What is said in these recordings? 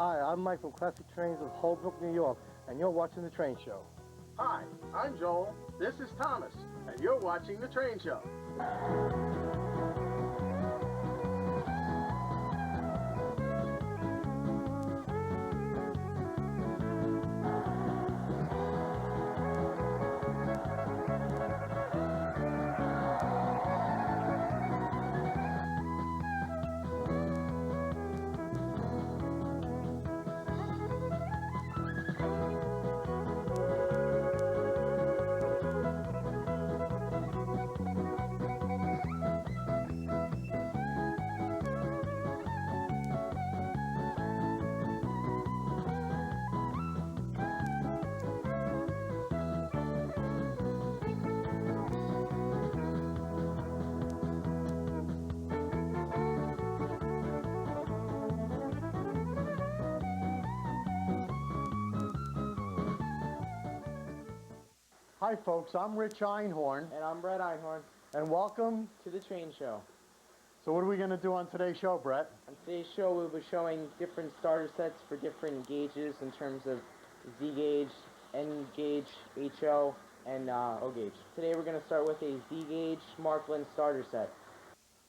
Hi, I'm Mike from Classic Trainz of Holbrook, New York, and you're watching The Train Show. Hi, I'm Joel. This is Thomas, and you're watching The Train Show. Hi folks, I'm Rich Einhorn, And I'm Brett Einhorn, and welcome. to the Train Show. So what are we going to do on today's show, Brett? On today's show, we'll be showing different starter sets for different gauges in terms of Z gauge, N gauge, HO, and O gauge. Today we're going to start with a Z gauge Markland starter set.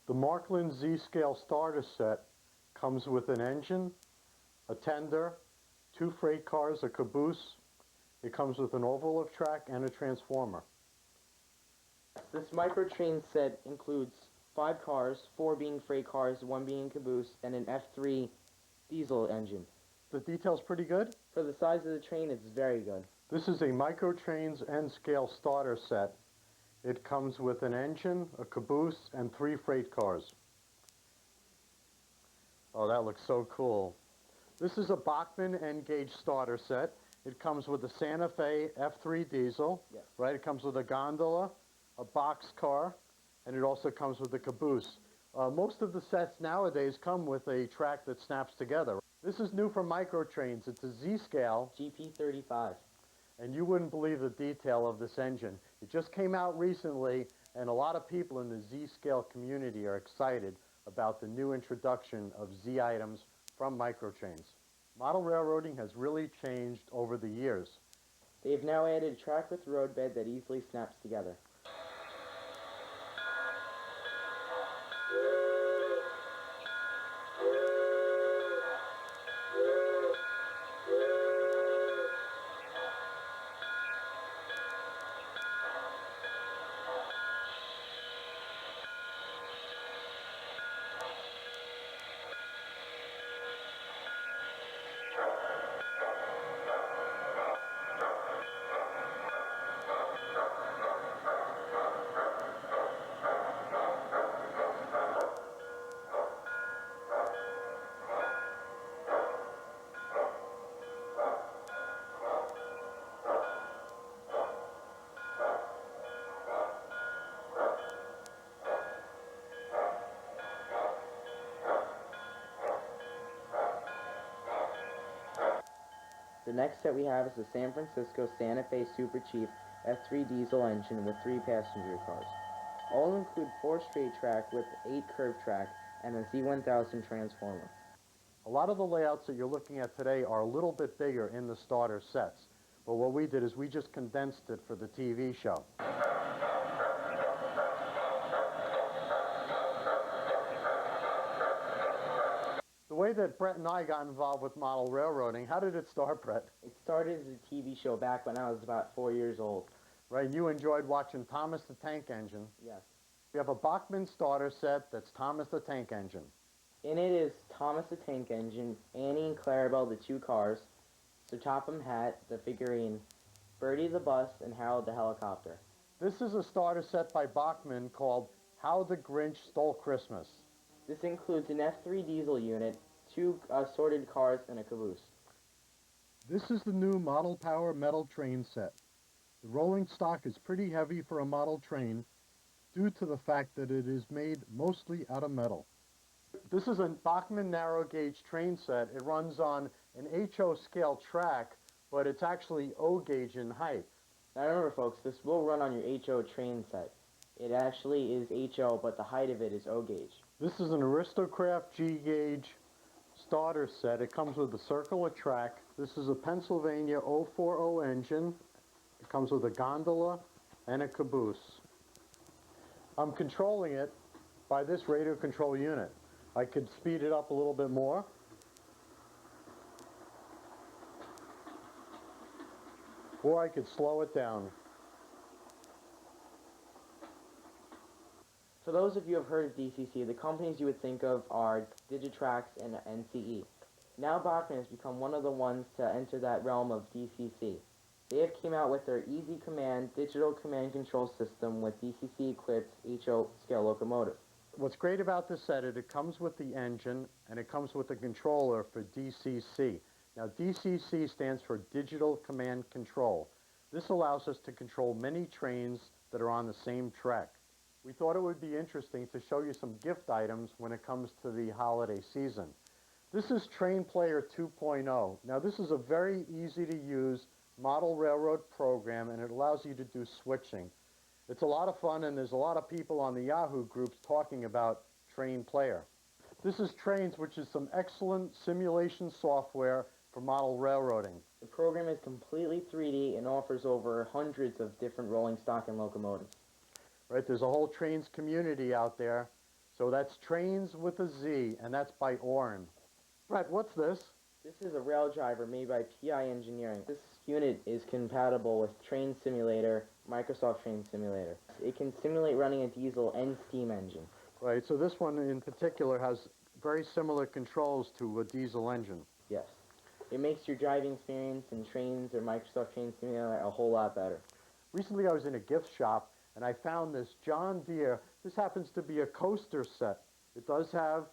The Markland Z-Scale starter set comes with an engine, a tender, 2 freight cars, a caboose. It comes with an oval of track and a transformer. This micro train set includes 5 cars, 4 being freight cars, 1 being caboose, and an F3 diesel engine. The detail's pretty good. For the size of the train, it's very good. This is a Micro Trainz N-Scale starter set. It comes with an engine, a caboose, and 3 freight cars. Oh, that looks so cool. This is a Bachmann N-Gauge starter set. It comes with a Santa Fe F3 diesel, Yes. right? It comes with a gondola, a box car, and it also comes with a caboose. Most of the sets nowadays come with a track that snaps together. This is new for Micro Trainz. It's a Z-Scale, GP35. and you wouldn't believe the detail of this engine. It just came out recently, and a lot of people in the Z-Scale community are excited about the new introduction of Z items from Micro Trainz. Model railroading has really changed over the years. They've now added a track with roadbed that easily snaps together. The next set we have is the San Francisco Santa Fe Super Chief F3 diesel engine with 3 passenger cars. All include 4 straight track with 8 curved track and a Z1000 transformer. A lot of the layouts that you're looking at today are a little bit bigger in the starter sets, but what we did is we just condensed it for the TV show. The way that Brett and I got involved with model railroading, how did it start, Brett? It started as a TV show back when I was about 4 years old. Right, you enjoyed watching Thomas the Tank Engine. Yes. We have a Bachmann starter set that's Thomas the Tank Engine. In it is Thomas the Tank Engine, Annie and Clarabelle the 2 cars, Sir Topham Hatt the figurine, Bertie the bus, and Harold the helicopter. This is a starter set by Bachmann called How the Grinch Stole Christmas. This includes an F3 diesel unit, 2 assorted cars, and a caboose. This is the new Model Power metal train set. The rolling stock is pretty heavy for a model train due to the fact that it is made mostly out of metal. This is a Bachmann narrow gauge train set. It runs on an HO scale track, but it's actually O gauge in height. Now remember folks, this will run on your HO train set. It actually is HO, but the height of it is O gauge. This is an Aristocraft G gauge starter set. It comes with a circular track. This is a Pennsylvania 040 engine. It comes with a gondola and a caboose. I'm controlling it by this radio control unit. I could speed it up a little bit more. Or I could slow it down. For those of you who have heard of DCC, the companies you would think of are Digitrax and NCE. Now Bachman has become one of the ones to enter that realm of DCC. They have came out with their Easy Command digital command control system with DCC-equipped HO scale locomotive. What's great about this set is it comes with the engine and it comes with the controller for DCC. Now DCC stands for Digital Command Control. This allows us to control many trains that are on the same track. We thought it would be interesting to show you some gift items when it comes to the holiday season. This is Train Player 2.0. Now this is a very easy to use model railroad program and it allows you to do switching. It's a lot of fun and there's a lot of people on the Yahoo groups talking about Train Player. This is Trainz, which is some excellent simulation software for model railroading. The program is completely 3D and offers over hundreds of different rolling stock and locomotives. Right, there's a whole Trainz community out there. So that's Trainz with a Z, and that's by Orrin. Right, what's this? This is a rail driver made by PI Engineering. This unit is compatible with Train Simulator, Microsoft Train Simulator. It can simulate running a diesel and steam engine. Right, so this one in particular has very similar controls to a diesel engine. Yes. It makes your driving experience in Trainz or Microsoft Train Simulator a whole lot better. Recently I was in a gift shop and I found this John Deere. This happens to be a coaster set. It does have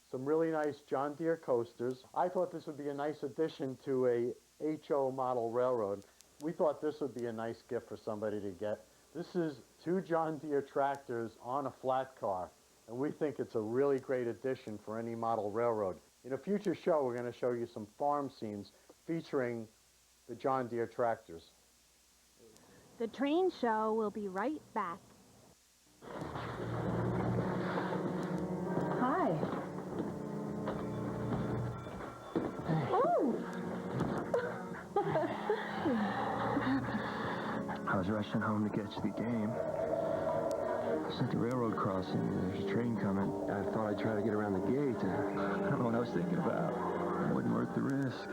some really nice John Deere coasters. I thought this would be a nice addition to a HO model railroad. We thought this would be a nice gift for somebody to get. This is 2 John Deere tractors on a flat car, and we think it's a really great addition for any model railroad. In a future show, we're going to show you some farm scenes featuring the John Deere tractors. The train show will be right back. Hi. Oh! I was rushing home to catch the game. I was at the railroad crossing. There's a train coming. I thought I'd try to get around the gate. I don't know what I was thinking about. It wasn't worth the risk.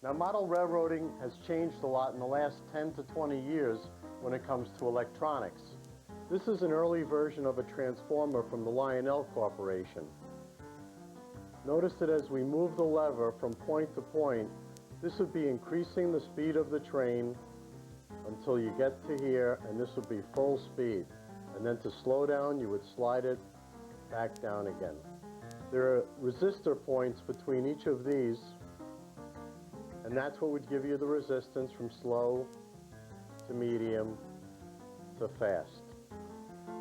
Now, model railroading has changed a lot in the last 10 to 20 years when it comes to electronics. This is an early version of a transformer from the Lionel Corporation. Notice that as we move the lever from point to point, this would be increasing the speed of the train until you get to here, and this would be full speed. And then to slow down, you would slide it back down again. There are resistor points between each of these, and that's what would give you the resistance from slow to medium to fast.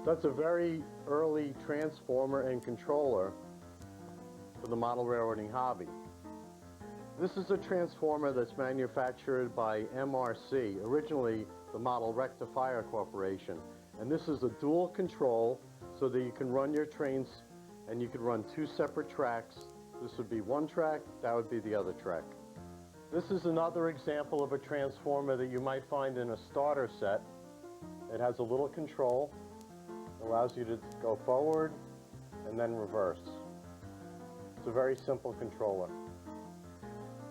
That's a very early transformer and controller for the model railroading hobby. This is a transformer that's manufactured by MRC, originally the Model Rectifier Corporation. And this is a dual control so that you can run your trains and you can run 2 separate tracks. This would be one track, that would be the other track. This is another example of a transformer that you might find in a starter set. It has a little control, allows you to go forward and then reverse. It's a very simple controller.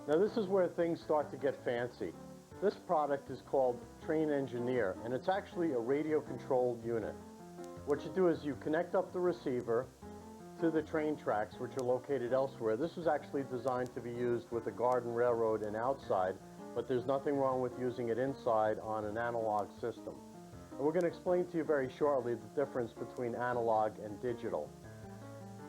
Now this is where things start to get fancy. This product is called Train Engineer, and it's actually a radio controlled unit. What you do is you connect up the receiver to the train tracks, which are located elsewhere. This was actually designed to be used with a garden railroad and outside, but there's nothing wrong with using it inside on an analog system. And we're going to explain to you very shortly the difference between analog and digital.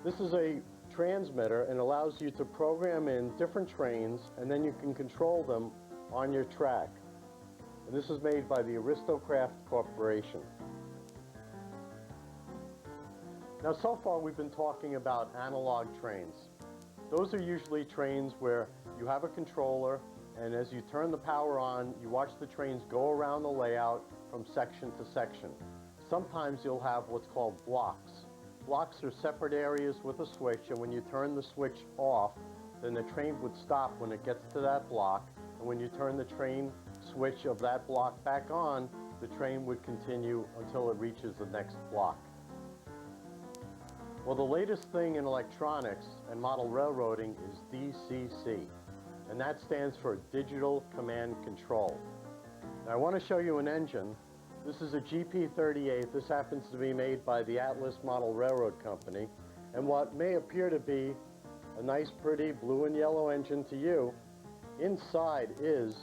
This is a transmitter and allows you to program in different trains, and then you can control them on your track. And this is made by the Aristocraft Corporation. Now, so far we've been talking about analog trains. Those are usually trains where you have a controller, and as you turn the power on, you watch the trains go around the layout, from section to section. Sometimes you'll have what's called blocks. Blocks are separate areas with a switch, and when you turn the switch off, then the train would stop when it gets to that block, and when you turn the train switch of that block back on, the train would continue until it reaches the next block. Well, the latest thing in electronics and model railroading is DCC, and that stands for Digital Command Control. Now, I want to show you an engine. This is a GP38. This happens to be made by the Atlas Model Railroad Company, and what may appear to be a nice, pretty blue and yellow engine to you, inside is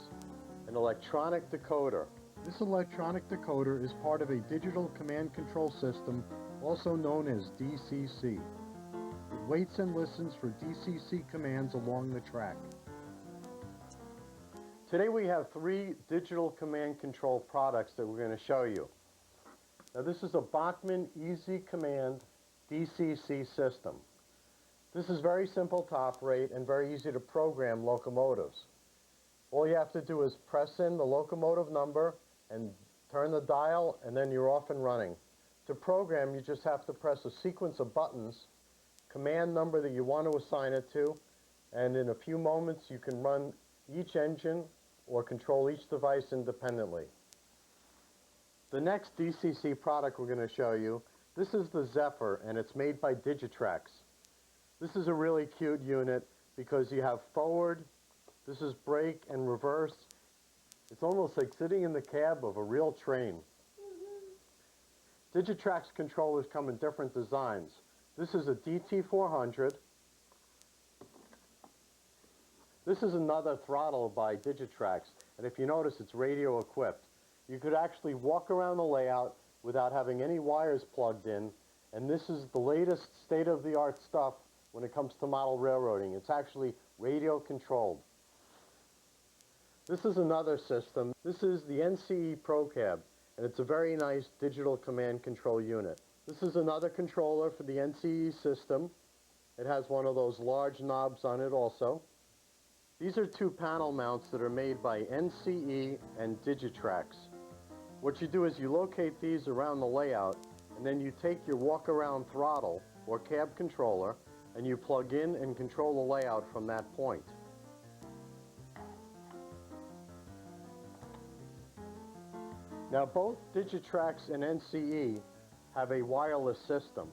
an electronic decoder. This electronic decoder is part of a digital command control system, also known as DCC. It waits and listens for DCC commands along the track. Today we have 3 digital command control products that we're going to show you. Now, this is a Bachmann Easy Command DCC system. This is very simple to operate and very easy to program locomotives. All you have to do is press in the locomotive number and turn the dial, and then you're off and running. To program, you just have to press a sequence of buttons, command number that you want to assign it to, and in a few moments you can run each engine or control each device independently. The next DCC product we're going to show you, this is the Zephyr, and it's made by Digitrax. This is a really cute unit because you have forward, this is brake and reverse. It's almost like sitting in the cab of a real train. Digitrax controllers come in different designs. This is a DT400. This is another throttle by Digitrax, and if you notice, it's radio equipped. You could actually walk around the layout without having any wires plugged in, and this is the latest state-of-the-art stuff when it comes to model railroading. It's actually radio controlled. This is another system. This is the NCE ProCab, and it's a very nice digital command control unit. This is another controller for the NCE system. It has one of those large knobs on it also. These are 2 panel mounts that are made by NCE and Digitrax. What you do is you locate these around the layout, and then you take your walk-around throttle or cab controller, and you plug in and control the layout from that point. Now, both Digitrax and NCE have a wireless system.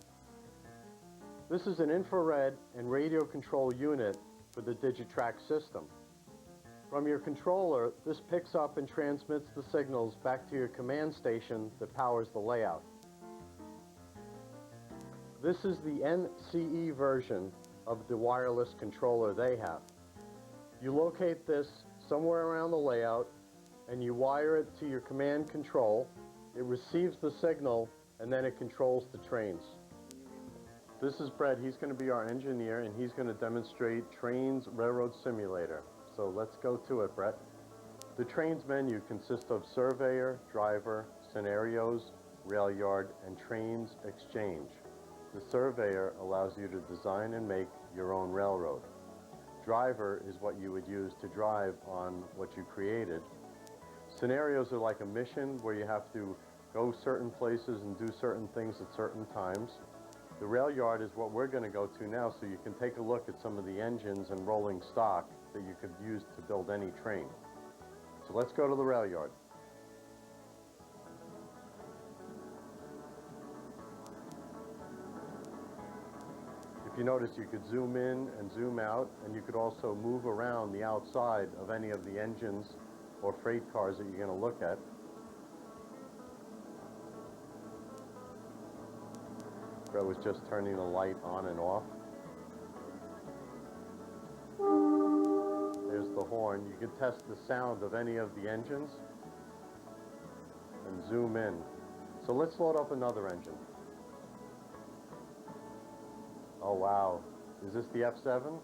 This is an infrared and radio control unit for the Digitrax system. From your controller, this picks up and transmits the signals back to your command station that powers the layout. This is the NCE version of the wireless controller they have. You locate this somewhere around the layout and you wire it to your command control. It receives the signal and then it controls the trains. This is Brett. He's going to be our engineer, and he's going to demonstrate Trainz Railroad Simulator. So let's go to it, Brett. The Trainz menu consists of Surveyor, Driver, Scenarios, Rail Yard, and Trainz Exchange. The Surveyor allows you to design and make your own railroad. Driver is what you would use to drive on what you created. Scenarios are like a mission where you have to go certain places and do certain things at certain times. The rail yard is what we're going to go to now, so you can take a look at some of the engines and rolling stock that you could use to build any train. So let's go to the rail yard. If you notice, you could zoom in and zoom out, and you could also move around the outside of any of the engines or freight cars that you're going to look at. Brett was just turning the light on and off. There's the horn. You can test the sound of any of the engines and zoom in. So let's load up another engine. Oh wow, is this the F7?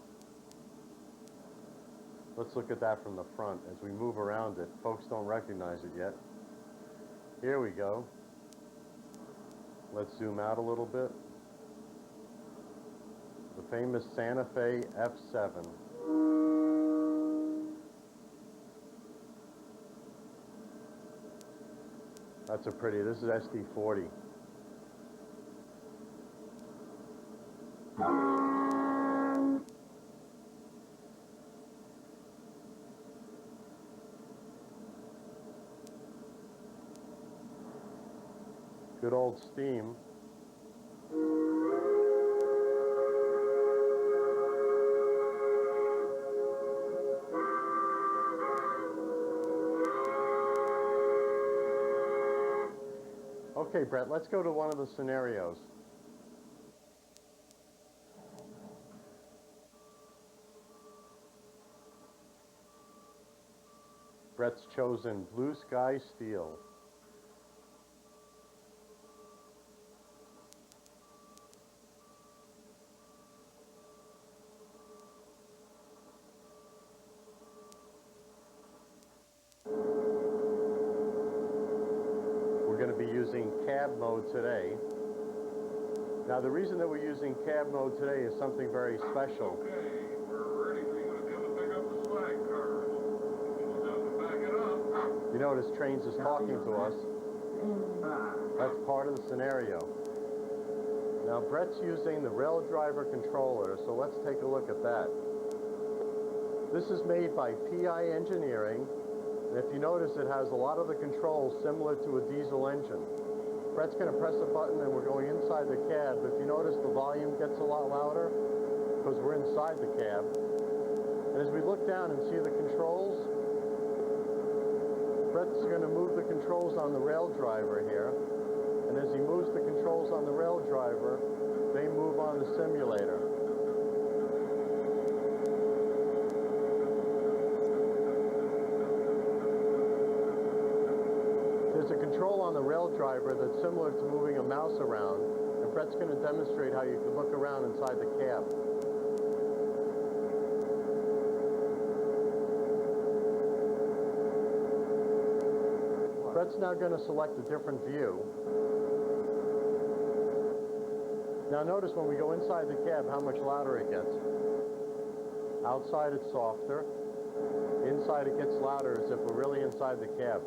Let's look at that from the front as we move around it. Folks don't recognize it yet. Here we go. Let's zoom out a little bit. The famous Santa Fe F7. That's a pretty, this is SD40. Good old steam. Okay, Brett, let's go to one of the scenarios. Brett's chosen Blue Sky Steel. We're going to be using cab mode today. Now the reason that we're using cab mode today is something very special. Okay, we're ready for you to come and pick up the swag cars. We'll have to back it up. You notice Trainz is talking to us. That's part of the scenario. Now Brett's using the rail driver controller, so let's take a look at that. This is made by PI Engineering, and if you notice it has a lot of the controls similar to a diesel engine. Brett's going to press a button and we're going inside the cab. If you notice the volume gets a lot louder because we're inside the cab. And as we look down and see the controls, Brett's going to move the controls on the rail driver here. And as he moves the controls on the rail driver, they move on the simulator. There's a control on the rail driver that's similar to moving a mouse around, and Brett's going to demonstrate how you can look around inside the cab. Brett's now going to select a different view. Now notice when we go inside the cab how much louder it gets. Outside it's softer. Inside it gets louder as if we're really inside the cab.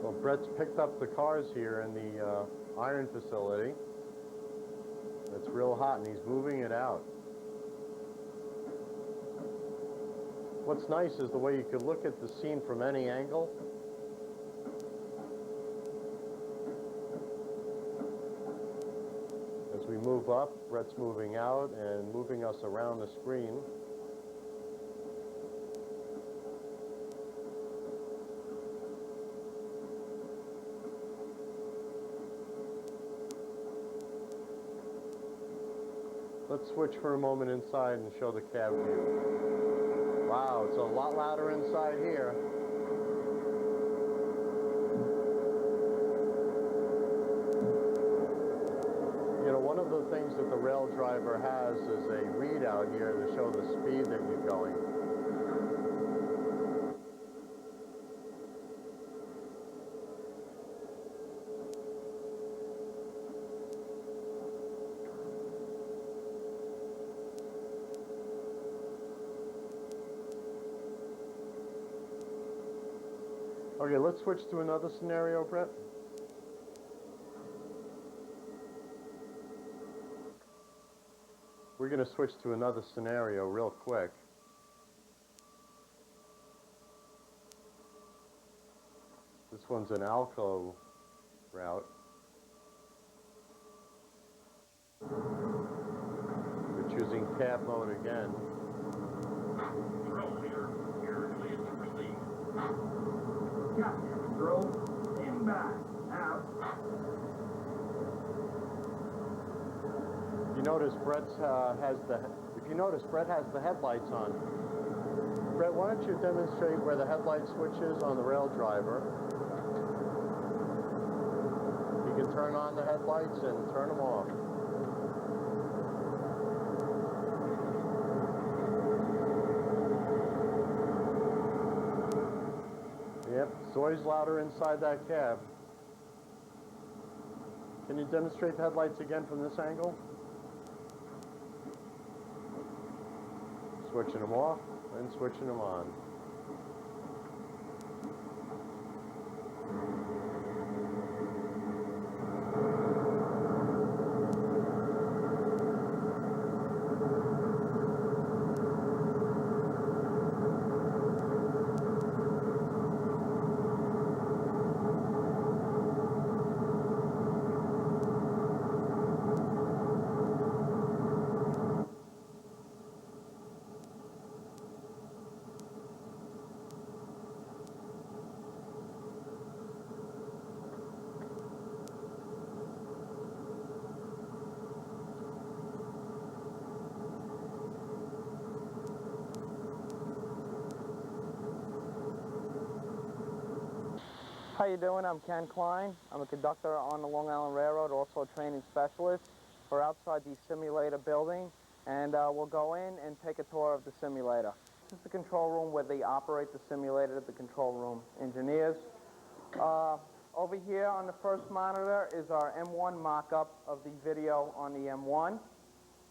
Well, Brett's picked up the cars here in the iron facility. It's real hot and he's moving it out. What's nice is the way you could look at the scene from any angle. As we move up, Brett's moving out and moving us around the screen. Let's switch for a moment inside and show the cab view. Wow, it's a lot louder inside here. You know, one of the things that the rail driver has is a readout here to show the speed that you're going. Okay, let's switch to another scenario, Brett. We're going to switch to another scenario real quick. This one's an Alco route. We're choosing cab mode again. Control leader, here Captain control, standing by. Out. You notice Brett has the headlights on. Brett, why don't you demonstrate where the headlight switch is on the rail driver? You can turn on the headlights and turn them off. Yep, it's always louder inside that cab. Can you demonstrate the headlights again from this angle? Switching them off and switching them on. How you doing? I'm Ken Klein. I'm a conductor on the Long Island Railroad, also a training specialist. We're outside the simulator building, and we'll go in and take a tour of the simulator. This is the control room where they operate the simulator, the control room engineers. Over here on the first monitor is our M1 mock-up of the video on the M1.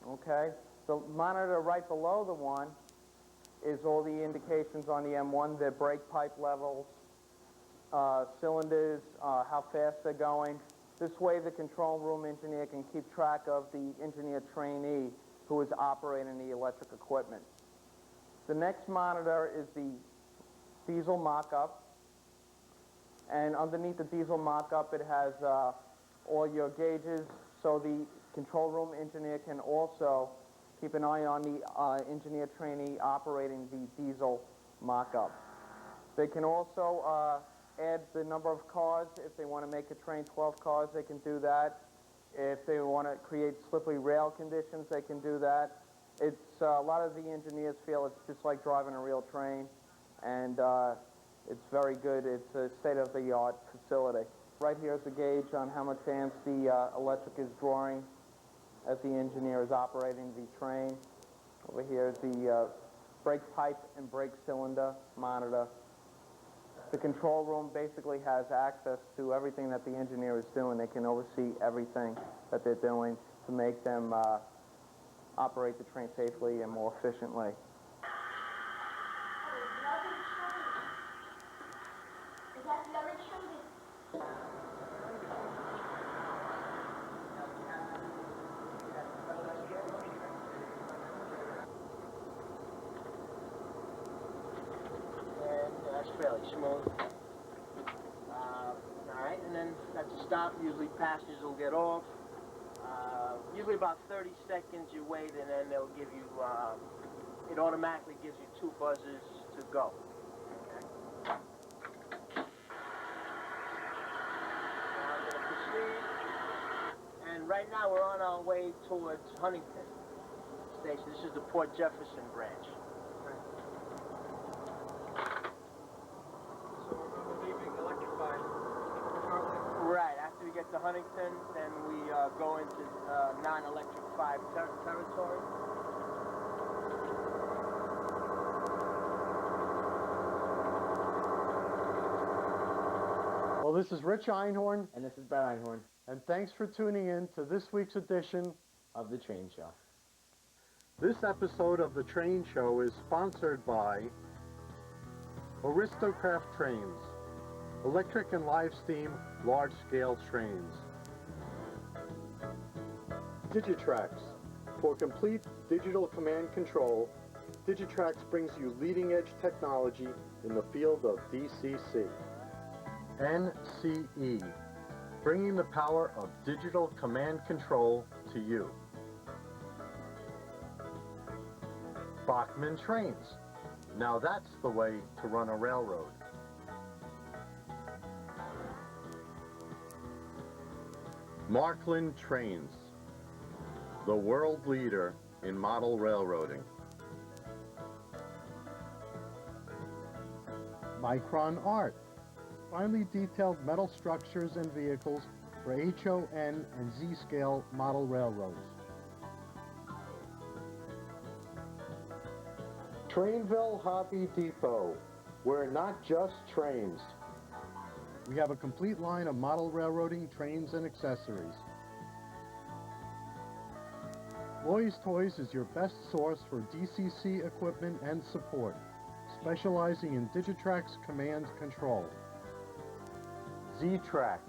Okay, the monitor right below the one is all the indications on the M1, their brake pipe levels, cylinders, how fast they're going. This way the control room engineer can keep track of the engineer trainee who is operating the electric equipment. The next monitor is the diesel mock-up, and underneath the diesel mock-up it has all your gauges, so the control room engineer can also keep an eye on the engineer trainee operating the diesel mock-up. They can also add the number of cars. If they want to make a train 12 cars, they can do that. If they want to create slippery rail conditions, they can do that. It's a lot of the engineers feel it's just like driving a real train, and it's very good. It's a state-of-the-art facility. Right here is the gauge on how much amps the electric is drawing as the engineer is operating the train. Over here is the brake pipe and brake cylinder monitor. The control room basically has access to everything that the engineer is doing. They can oversee everything that they're doing to make them operate the train safely and more efficiently. That's fairly smooth. Alright, and then at the stop, usually passengers will get off. Usually about 30 seconds you wait, and then they'll give you, it automatically gives you 2 buzzers to go. Okay. Now I'm going to proceed. And right now we're on our way towards Huntington Station. This is the Port Jefferson branch. Right, after we get to Huntington, then we go into non-electric 5 territory. Well, this is Rich Einhorn, And this is Brett Einhorn and thanks for tuning in to this week's edition. of The Train Show. This episode of The Train Show is sponsored by Aristocraft Trains, electric and live steam large-scale trains. Digitrax. For complete digital command control, Digitrax brings you leading-edge technology in the field of DCC. NCE, bringing the power of digital command control to you. Bachmann Trains. Now that's the way to run a railroad. Markland Trainz, the world leader in model railroading. Micron Art, finely detailed metal structures and vehicles for HON and Z-scale model railroads. Trainville Hobby Depot. We're not just trains. We have a complete line of model railroading trains and accessories. Loy's Toys is your best source for DCC equipment and support, specializing in Digitrax command control. Z-Track,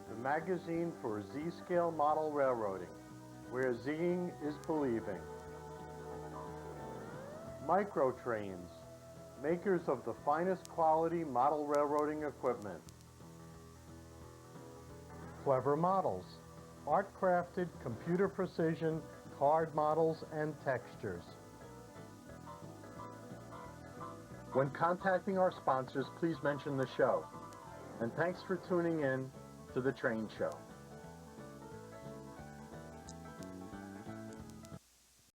the magazine for Z-scale model railroading, where Zing is believing. Microtrains, makers of the finest quality model railroading equipment. Clever Models, art-crafted computer precision card models and textures. When contacting our sponsors, please mention the show. And thanks for tuning in to The Trainz Show.